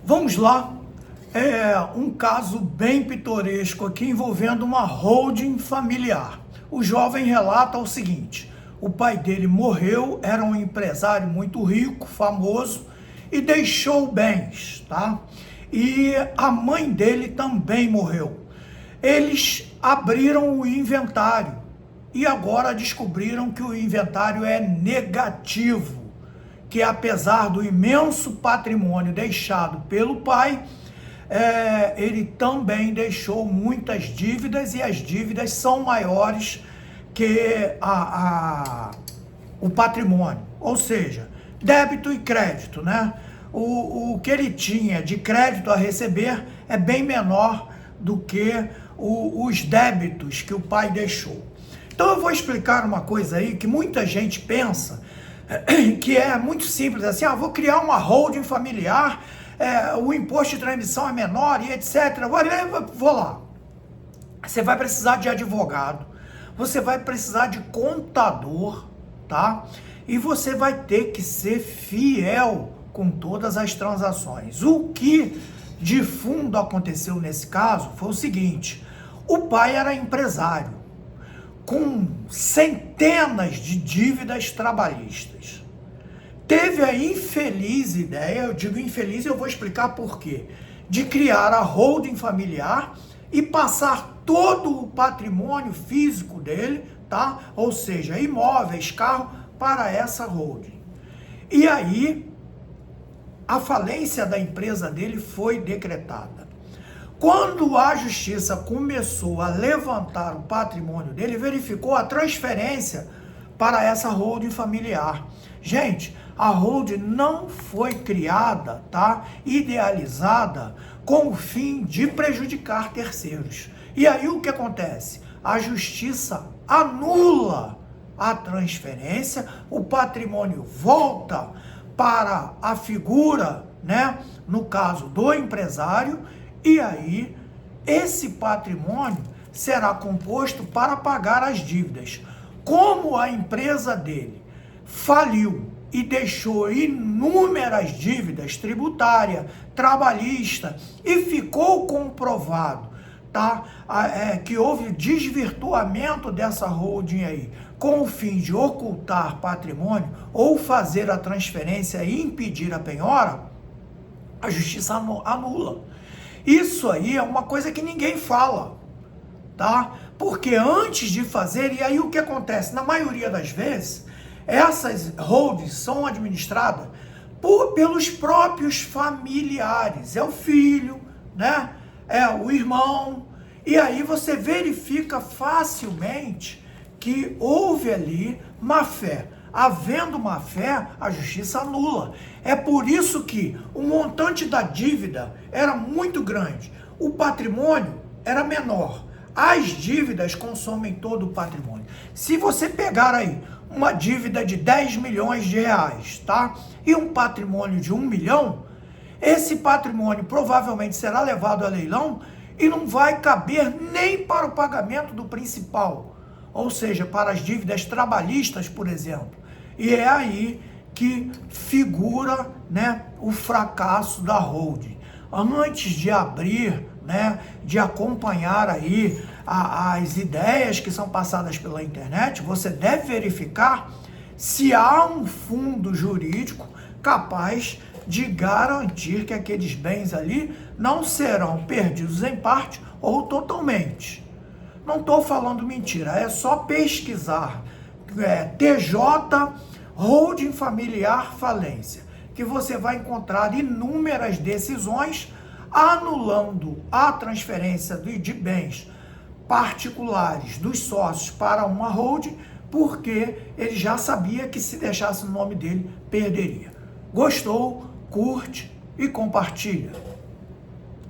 Vamos lá, um caso bem pitoresco aqui envolvendo uma holding familiar. O jovem relata o seguinte: o pai dele morreu, era um empresário muito rico, famoso, e deixou bens, tá? E a mãe dele também morreu. Eles abriram o inventário e agora descobriram que o inventário é negativo, que apesar do imenso patrimônio deixado pelo pai, ele também deixou muitas dívidas e as dívidas são maiores que o patrimônio, ou seja, débito e crédito, né? O que ele tinha de crédito a receber é bem menor do que os débitos que o pai deixou. Então eu vou explicar uma coisa aí que muita gente pensa, que é muito simples, assim, vou criar uma holding familiar, o imposto de transmissão é menor e etc. Vou lá. Você vai precisar de advogado, você vai precisar de contador, tá? E você vai ter que ser fiel com todas as transações. O que de fundo aconteceu nesse caso foi o seguinte: o pai era empresário, com centenas de dívidas trabalhistas. Teve a infeliz ideia, eu digo infeliz e eu vou explicar por quê, de criar a holding familiar e passar todo o patrimônio físico dele, tá? Ou seja, imóveis, carro, para essa holding. E aí, a falência da empresa dele foi decretada. Quando a justiça começou a levantar o patrimônio dele, verificou a transferência para essa holding familiar. Gente, a holding não foi criada, tá? Idealizada com o fim de prejudicar terceiros. E aí o que acontece? A justiça anula a transferência, o patrimônio volta para a figura, né? No caso do empresário. E aí, esse patrimônio será composto para pagar as dívidas. Como a empresa dele faliu e deixou inúmeras dívidas tributárias, trabalhista, e ficou comprovado, tá? Que houve desvirtuamento dessa holding aí, com o fim de ocultar patrimônio ou fazer a transferência e impedir a penhora, a justiça anula. Isso aí é uma coisa que ninguém fala, tá? Porque antes de fazer, e aí o que acontece? Na maioria das vezes, essas holdings são administradas pelos próprios familiares. É o filho, né? É o irmão. E aí você verifica facilmente que houve ali má fé. Havendo má fé, a justiça anula. É por isso que o montante da dívida era muito grande, o patrimônio era menor. As dívidas consomem todo o patrimônio. Se você pegar aí uma dívida de 10 milhões de reais, tá? E um patrimônio de 1 milhão, esse patrimônio provavelmente será levado a leilão e não vai caber nem para o pagamento do principal, ou seja, para as dívidas trabalhistas, por exemplo. E é aí que figura, né, o fracasso da holding. Antes de abrir, né, de acompanhar aí as ideias que são passadas pela internet, você deve verificar se há um fundo jurídico capaz de garantir que aqueles bens ali não serão perdidos em parte ou totalmente. Não estou falando mentira, é só pesquisar TJ Holding Familiar Falência, que você vai encontrar inúmeras decisões anulando a transferência de bens particulares dos sócios para uma holding, porque ele já sabia que se deixasse o nome dele, perderia. Gostou? Curte e compartilha.